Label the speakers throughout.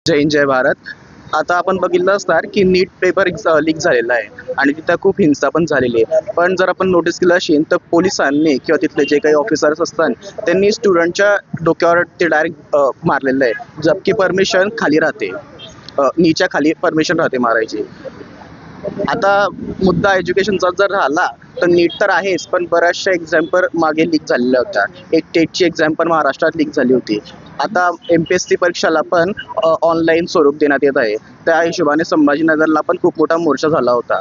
Speaker 1: जय हिंद जय भारत. आता आपण बघितलं असणार की नीट पेपर लीक झालेला आहे आणि तिथं खूप हिंसा पण झालेली आहे. पण जर आपण नोटीस केलं असेल तर पोलिसांनी किंवा तिथले जे काही ऑफिसर्स असतात त्यांनी स्टुडंटच्या डोक्यावर ते डायरेक्ट मारलेलं आहे, जबकि परमिशन खाली राहते, नीच्या खाली परमिशन राहते मारायची. आता मुद्दा एज्युकेशनचा जर राहिला तर नीट तर आहेच, पण बऱ्याचशा एक्झाम पण मागे लीक झालेल्या होत्या. एक टेटची एक्झाम पण महाराष्ट्रात लीक झाली होती. आता MPSC परीक्षाला पण ऑनलाईन स्वरूप देण्यात येत आहे. त्या हिशोबाने संभाजीनगरला पण खूप मोठा मोर्चा झाला होता.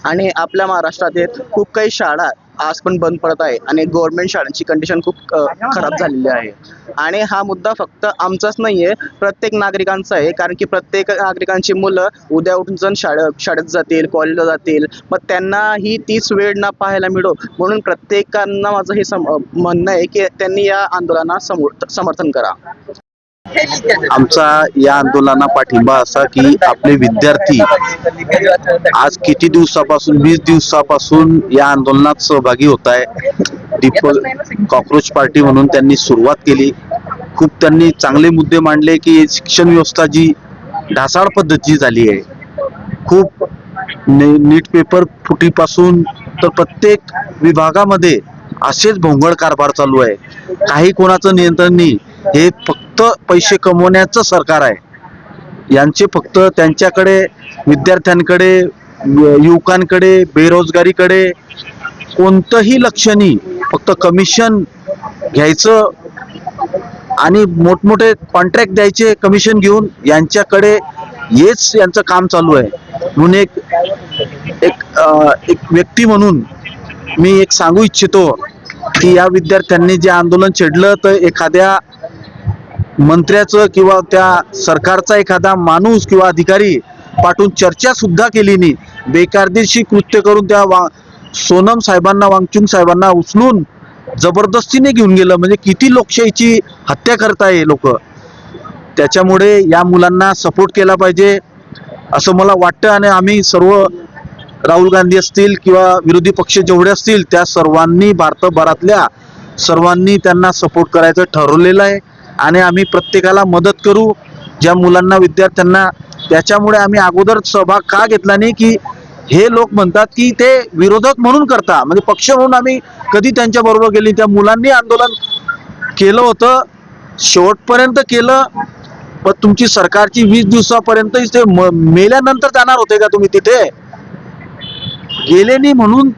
Speaker 1: आणि आपल्या महाराष्ट्रात खूप काही शाळा आज पण बंद पडत आहे आणि गव्हर्नमेंट शाळांची कंडिशन खूप खराब झालेली आहे. आणि हा मुद्दा फक्त आमचाच नाही आहे, प्रत्येक नागरिकांचा आहे. कारण की प्रत्येक नागरिकांची मुलं उद्या उठून जण शाळेत जातील, कॉलेजला जातील, मग त्यांनाही तीच वेळ ना पाहायला मिळो म्हणून प्रत्येकांना माझं हे म्हणणं आहे की त्यांनी या आंदोलनास समर्थन करा.
Speaker 2: आमचा या आंदोलना पाठिंबा असा की आपले विद्यार्थी आज किती दिवसापासून 20 दिवसापासून या आंदोलनात सहभागी होत आहे. दीपक कॉकरोच पार्टी म्हणून त्यांनी सुरुवात केली. खूप त्यांनी चांगले मुद्दे मांडले की शिक्षण व्यवस्था जी ढासाळ पद्धती झाली आहे, खूप नीट पेपर फुटीपासून तर प्रत्येक विभागामध्ये असेच भोंगळ कारभार चालू आहे. काही कोणाचं नियंत्रण नाही. हे फक्त पैसे कमवण्याचं सरकार आहे. यांचे फक्त त्यांच्याकडे, विद्यार्थ्यांकडे, युवकांकडे, बेरोजगारीकडे कोणतंही लक्ष नाही. फक्त कमिशन घ्यायचं आणि मोठमोठे कॉन्ट्रॅक्ट द्यायचे कमिशन घेऊन, यांच्याकडे हेच यांचं काम चालू आहे. म्हणून एक व्यक्ती म्हणून मी एक सांगू इच्छितो की या विद्यार्थ्यांनी जे आंदोलन छेडलं तर एखाद्या मंत्र्याचं किंवा त्या सरकारचा एखादा माणूस किंवा अधिकारी पाठवून चर्चा सुद्धा केली नाही. बेकायदेशीर कृत्य करून त्या सोनम साहेबांना, वांगचुक साहेबांना उचलून जबरदस्तीने घेऊन गेलं. म्हणजे किती लोकशाहीची हत्या करताय लोक. त्याच्यामुळे या मुलांना सपोर्ट केला पाहिजे असं मला वाटतं. आणि आम्ही सर्व, राहुल गांधी असतील किंवा विरोधी पक्ष जेवढे असतील त्या सर्वांनी, भारतभरातल्या सर्वांनी त्यांना सपोर्ट करायचं ठरवलेलं आहे. आणि आम्ही प्रत्येकाला मदत करू ज्या मुलांना, विद्यार्थ्यांना. त्याच्यामुळे आम्ही अगोदर सहभाग का घेतला नाही की हे लोक म्हणतात की ते विरोधक म्हणून करता, म्हणजे पक्ष म्हणून आम्ही कधी त्यांच्या बरोबर गेली. त्या मुलांनी आंदोलन केलं होतं, शेवटपर्यंत केलं. पण तुमची सरकारची 20 दिवसापर्यंत ते मेल्यानंतर जाणार होते का तुम्ही तिथे? गेले नाही म्हणून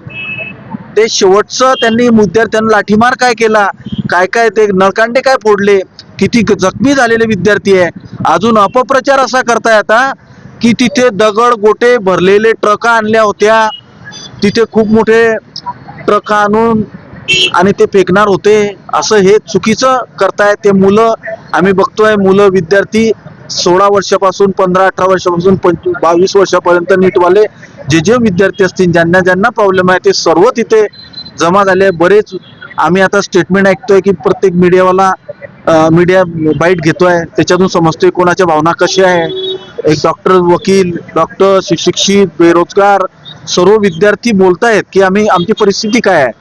Speaker 2: ते शेवटचं त्यांनी विद्यार्थ्यांना लाठीमार काय केला, काय काय ते नळकांडे काय फोडले, किती जखमी झालेले विद्यार्थी आहे. अजून अपप्रचार असा करताय आता की तिथे दगड गोटे भरलेले ट्रक आणल्या होत्या, तिथे खूप मोठे ट्रक आणून आणि ते फेकणार होते. असं हे चुकीचं करताय ते मुलं. आम्ही बघतोय मुलं, विद्यार्थी 16 वर्षापासून 15-18 वर्षापासून 22 वर्षापर्यंत नीटवाले जे विद्यार्थी असतील, ज्यांना ज्यांना प्रॉब्लेम आहे ते सर्व तिथे जमा झाले. बरेच आम्ही आता स्टेटमेंट ऐकतोय की प्रत्येक मीडिया बाईट घेतोय, त्याच्यातून समजतोय कोणाच्या भावना कशा आहे. एक डॉक्टर, वकील, डॉक्टर, शिक्षित, बेरोजगार सर्व विद्यार्थी बोलतायत की आमची परिस्थिती काय आहे.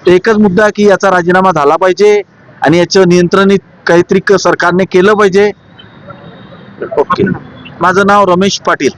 Speaker 2: एकच मुद्दा की याचा राजीनामा झाला पाहिजे आणि याचं नियंत्रण काहीतरी सरकारने केलं पाहिजे. ओके. माझं नाव रमेश पाटील.